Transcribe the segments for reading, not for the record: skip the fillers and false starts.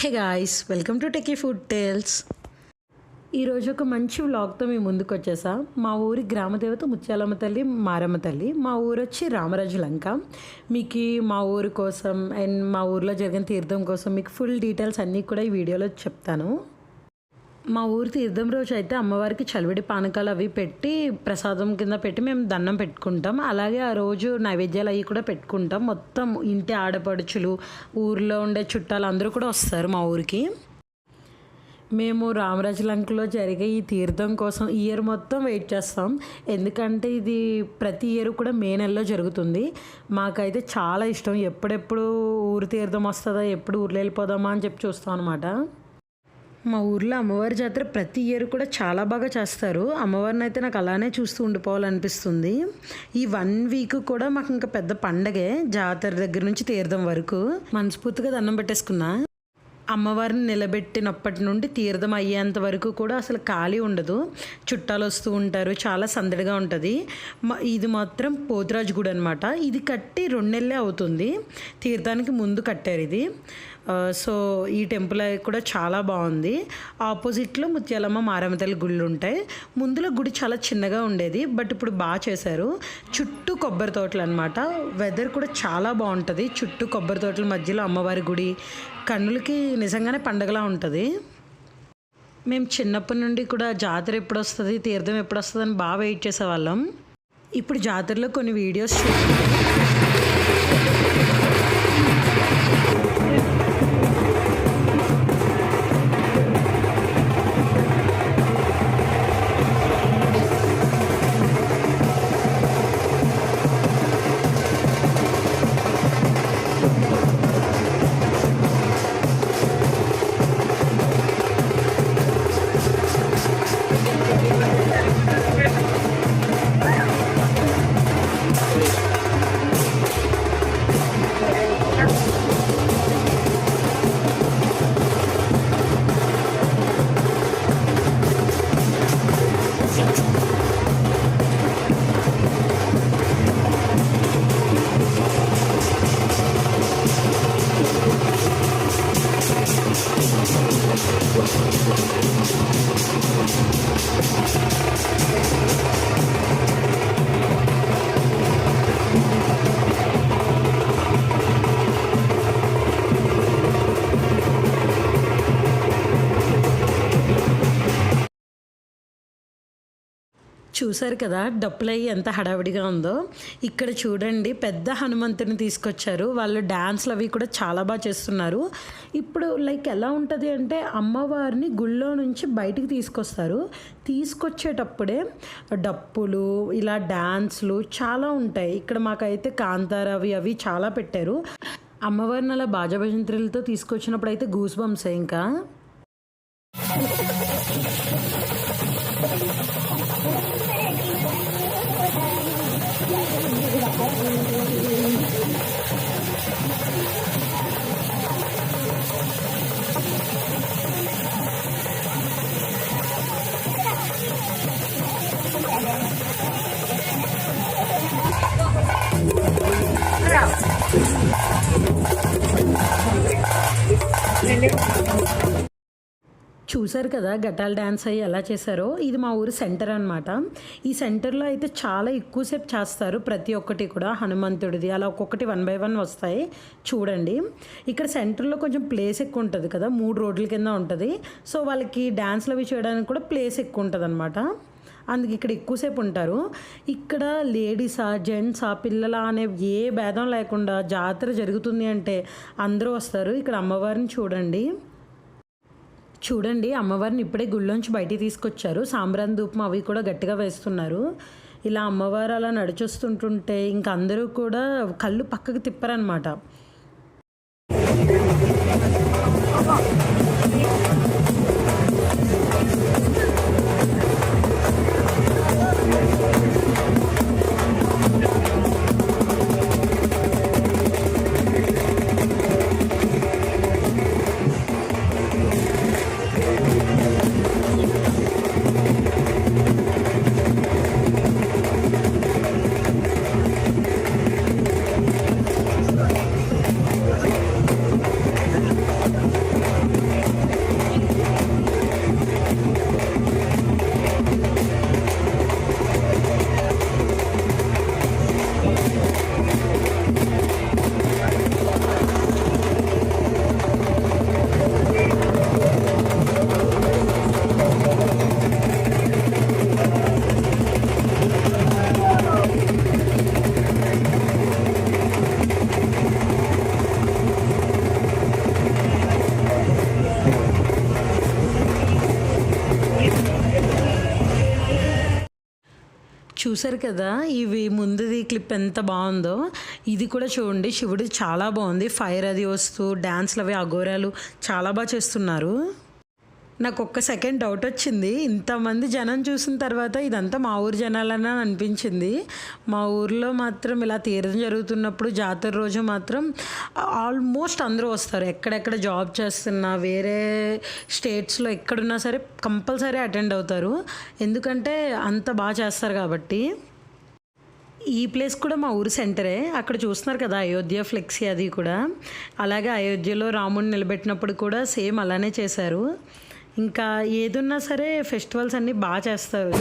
Hey guys, welcome to techie food tales. ఈరోజు ఒక మంచి వ్లాగ్తో మీ ముందుకు వచ్చేసా. మా ఊరి గ్రామదేవత ముత్యాలమ్మ తల్లి, మారమ్మ తల్లి. మా ఊరు వచ్చి రామరాజు లంక. మీకు మా ఊరు కోసం అండ్ మా ఊరిలో జరిగిన తీర్థం కోసం మీకు ఫుల్ డీటెయిల్స్ అన్నీ కూడా ఈ వీడియోలో చెప్తాను. మా ఊరి తీర్థం రోజు అయితే అమ్మవారికి చలివిడి పానకాలు అవి పెట్టి ప్రసాదం కింద పెట్టి మేము దండం పెట్టుకుంటాం. అలాగే ఆ రోజు నైవేద్యాలు అవి కూడా పెట్టుకుంటాం. మొత్తం ఇంటి ఆడపడుచులు, ఊరిలో ఉండే చుట్టాలు అందరూ కూడా వస్తారు మా ఊరికి. మేము రామరాజలంకలో జరిగే ఈ తీర్థం కోసం ఇయర్ మొత్తం వెయిట్ చేస్తాం. ఎందుకంటే ఇది ప్రతి ఇయర్ కూడా మే నెలలో జరుగుతుంది. మాకైతే చాలా ఇష్టం. ఎప్పుడెప్పుడు ఊరి తీర్థం వస్తుందా, ఎప్పుడు ఊర్లో వెళ్ళిపోదామా అని చెప్పి చూస్తాం అనమాట. మా ఊర్లో అమ్మవారి జాతర ప్రతి ఇయర్ కూడా చాలా బాగా చేస్తారు. అమ్మవారిని అయితే నాకు అలానే చూస్తూ ఉండిపోవాలనిపిస్తుంది. ఈ 1 వీక్ కూడా మాకు ఇంకా పెద్ద పండగే, జాతర దగ్గర నుంచి తీర్థం వరకు. మనస్ఫూర్తిగా దండం పెట్టేసుకున్నా. అమ్మవారిని నిలబెట్టినప్పటి నుండి తీర్థం అయ్యేంత వరకు కూడా అసలు ఖాళీ ఉండదు. చుట్టాలు వస్తూ ఉంటారు, చాలా సందడిగా ఉంటుంది. ఇది మాత్రం పోతురాజు గుడి అనమాట. ఇది కట్టి 2 నెలలే అవుతుంది. తీర్థానికి ముందు కట్టారు ఇది. సో ఈ టెంపుల్ కూడా చాలా బాగుంది. ఆపోజిట్లో ముత్యాలమ్మ, మారమ్మ తల్లి గుళ్ళు ఉంటాయి. ముందులో గుడి చాలా చిన్నగా ఉండేది, బట్ ఇప్పుడు బాగా చేశారు. చుట్టూ కొబ్బరి తోటలు అనమాట. వెదర్ కూడా చాలా బాగుంటుంది. చుట్టూ కొబ్బరి తోటల మధ్యలో అమ్మవారి గుడి. కన్నులకి నిజంగానే పండగలా ఉంటుంది. మేము చిన్నప్పటి నుండి కూడా జాతర ఎప్పుడు వస్తుంది, తీర్థం ఎప్పుడు వస్తుంది అని బాగా వెయిట్ చేసేవాళ్ళం. ఇప్పుడు జాతరలో కొన్ని వీడియోస్ చూసారు కదా, డప్పులయ్యి ఎంత హడావిడిగా ఉందో. ఇక్కడ చూడండి, పెద్ద హనుమంతుని తీసుకొచ్చారు. వాళ్ళు డ్యాన్స్లు అవి కూడా చాలా బాగా చేస్తున్నారు. ఇప్పుడు ఎలా ఉంటుంది అంటే, అమ్మవారిని గుళ్ళో నుంచి బయటికి తీసుకొస్తారు. తీసుకొచ్చేటప్పుడే డప్పులు, ఇలా డ్యాన్స్లు చాలా ఉంటాయి. ఇక్కడ మాకైతే కాంతార అవి చాలా పెట్టారు. అమ్మవారిని అలా బాజా భజంత్రులతో తీసుకొచ్చినప్పుడు అయితే గూస్ బంప్స్ ఇంకా. చూసారు కదా, గటాల డ్యాన్స్ అయ్యి ఎలా చేశారో. ఇది మా ఊరు సెంటర్ అనమాట. ఈ సెంటర్లో అయితే చాలా ఎక్కువసేపు చేస్తారు. ప్రతి ఒక్కటి కూడా హనుమంతుడిది అలా ఒక్కొక్కటి 1 by 1 వస్తాయి. చూడండి, ఇక్కడ సెంటర్లో కొంచెం ప్లేస్ ఎక్కువ ఉంటుంది కదా, 3 రోడ్ల కింద ఉంటుంది. సో వాళ్ళకి డ్యాన్స్లు అవి చేయడానికి కూడా ప్లేస్ ఎక్కువ ఉంటుంది అనమాట. అందుకే ఇక్కడ ఎక్కువసేపు ఉంటారు. ఇక్కడ లేడీసా, జెంట్సా, పిల్లల అనే ఏ భేదం లేకుండా జాతర జరుగుతుంది అంటే అందరూ వస్తారు. ఇక్కడ అమ్మవారిని చూడండి, అమ్మవారిని ఇప్పుడే గుళ్ళోంచి బయటికి తీసుకొచ్చారు. సాంబ్రాన్ ధూపం అవి కూడా గట్టిగా వేస్తున్నారు. ఇలా అమ్మవారు అలా నడిచొస్తుంటుంటే ఇంక అందరూ కూడా కళ్ళు పక్కకు తిప్పరనమాట. చూసారు కదా, ఇవి ముందుది క్లిప్ ఎంత బాగుందో. ఇది కూడా చూడండి, శివుడు చాలా బాగుంది. ఫైర్ అది వస్తూ డ్యాన్స్లు అవి అఘోరాలు చాలా బాగా చేస్తున్నారు. నాకు ఒక్క సెకండ్ డౌట్ వచ్చింది, ఇంతమంది జనం చూసిన తర్వాత ఇదంతా మా ఊరు జనాలని అనిపించింది. మా ఊర్లో మాత్రం ఇలా తీర్థం జరుగుతున్నప్పుడు జాతర రోజు మాత్రం ఆల్మోస్ట్ అందరూ వస్తారు. ఎక్కడెక్కడ జాబ్ చేస్తున్నా, వేరే స్టేట్స్లో ఎక్కడున్నా సరే కంపల్సరీ అటెండ్ అవుతారు. ఎందుకంటే అంత బాగా చేస్తారు కాబట్టి. ఈ ప్లేస్ కూడా మా ఊరు సెంటరే. అక్కడ చూస్తున్నారు కదా అయోధ్య ఫ్లెక్సీ, అది కూడా అలాగే అయోధ్యలో రాముడిని నిలబెట్టినప్పుడు కూడా సేమ్ అలానే చేశారు. ఇంకా ఏదున్నా సరే ఫెస్టివల్స్ అన్నీ బాగా చేస్తారు.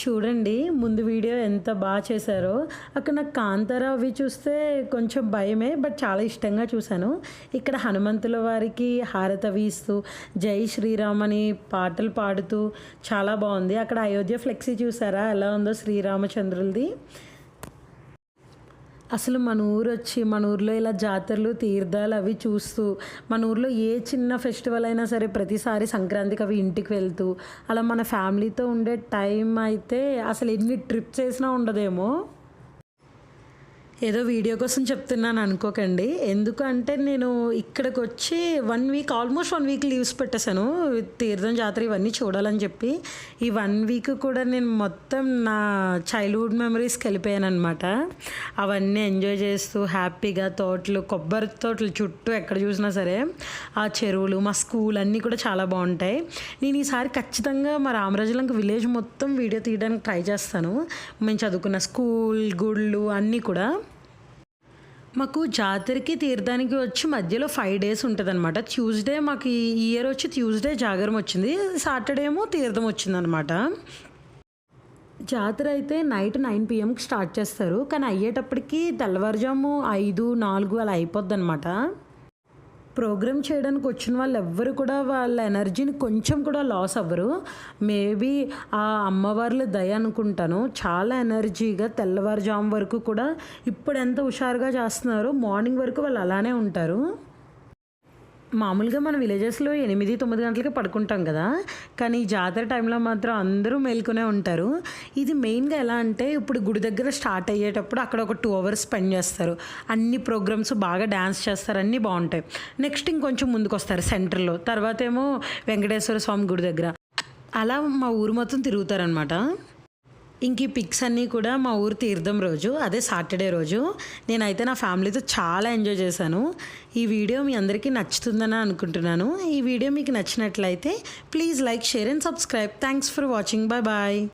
చూడండి ముందు వీడియో ఎంత బాగా చేశారో. అక్కడ నాకు కాంతారా అవి చూస్తే కొంచెం భయమే, బట్ చాలా ఇష్టంగా చూశాను. ఇక్కడ హనుమంతుల వారికి హారతి అవి ఇస్తూ జై శ్రీరామ్ అని పాటలు పాడుతూ చాలా బాగుంది. అక్కడ అయోధ్య ఫ్లెక్సీ చూసారా ఎలా ఉందో శ్రీరామచంద్రులది. అసలు మన ఊరు వచ్చి మన ఊర్లో ఇలా జాతరలు తీర్థాలు అవి చూస్తూ, మన ఊర్లో ఏ చిన్న ఫెస్టివల్ అయినా సరే ప్రతిసారి సంక్రాంతికి అవి ఇంటికి వెళ్తూ అలా మన ఫ్యామిలీతో ఉండే టైం అయితే అసలు ఎన్ని ట్రిప్స్ వేసినా ఉండదేమో. ఏదో వీడియో కోసం చెప్తున్నాను అనుకోకండి. ఎందుకంటే నేను ఇక్కడికి వచ్చి 1 వీక్ ఆల్మోస్ట్ 1 వీక్ లీవ్స్ పెట్టేశాను తీర్థం జాతర ఇవన్నీ చూడాలని చెప్పి. ఈ 1 వీక్ కూడా నేను మొత్తం నా చైల్డ్హుడ్ మెమరీస్కి వెళ్ళిపోయాను అనమాట. అవన్నీ ఎంజాయ్ చేస్తూ హ్యాపీగా తోటలు, కొబ్బరి తోటలు చుట్టూ ఎక్కడ చూసినా సరే ఆ చెరువులు, మా స్కూల్ అన్నీ కూడా చాలా బాగుంటాయి. నేను ఈసారి ఖచ్చితంగా మా రామరాజులంక విలేజ్ మొత్తం వీడియో తీయడానికి ట్రై చేస్తాను. మేము చదువుకున్న స్కూల్, గుళ్ళు అన్నీ కూడా. మాకు జాతరకి తీర్థానికి వచ్చి మధ్యలో 5 days ఉంటుందన్నమాట. ట్యూస్డే మాకు ఈ ఇయర్ వచ్చి ట్యూస్డే జాగరం వచ్చింది, సాటర్డే ఏమో తీర్థం వచ్చిందనమాట. జాతర అయితే నైట్ 9 PM స్టార్ట్ చేస్తారు, కానీ అయ్యేటప్పటికి తెల్లవారుజాము 5, 4 అలా అయిపోద్ది అనమాట. ప్రోగ్రామ్ చేయడానికి వచ్చిన వాళ్ళు ఎవ్వరు కూడా వాళ్ళ ఎనర్జీని కొంచెం కూడా లాస్ అవ్వరు. మేబీ ఆ అమ్మవార్ల దయ అనుకుంటాను. చాలా ఎనర్జీగా తెల్లవారుజాము వరకు కూడా ఇప్పుడు ఎంత హుషారుగా చేస్తున్నారో మార్నింగ్ వరకు వాళ్ళు అలానే ఉంటారు. మామూలుగా మన విలేజెస్లో 8, 9 గంటలకి పడుకుంటాం కదా, కానీ జాతర టైంలో మాత్రం అందరూ మేల్కొనే ఉంటారు. ఇది మెయిన్గా ఎలా అంటే ఇప్పుడు గుడి దగ్గర స్టార్ట్ అయ్యేటప్పుడు అక్కడ ఒక 2 hours స్పెండ్ చేస్తారు. అన్ని ప్రోగ్రామ్స్ బాగా డ్యాన్స్ చేస్తారు, అన్నీ బాగుంటాయి. నెక్స్ట్ ఇంకొంచెం ముందుకు వస్తారు సెంటర్లో, తర్వాత ఏమో వెంకటేశ్వర స్వామి గుడి దగ్గర, అలా మా ఊరు మొత్తం తిరుగుతారనమాట. ఇంక ఈ పిక్స్ అన్నీ కూడా మా ఊరు తీర్థం రోజు, అదే సాటర్డే రోజు. నేనైతే నా ఫ్యామిలీతో చాలా ఎంజాయ్ చేశాను. ఈ వీడియో మీ అందరికీ నచ్చుతుందని అనుకుంటున్నాను. ఈ వీడియో మీకు నచ్చినట్లయితే please like, share and subscribe. Thanks for watching. Bye bye.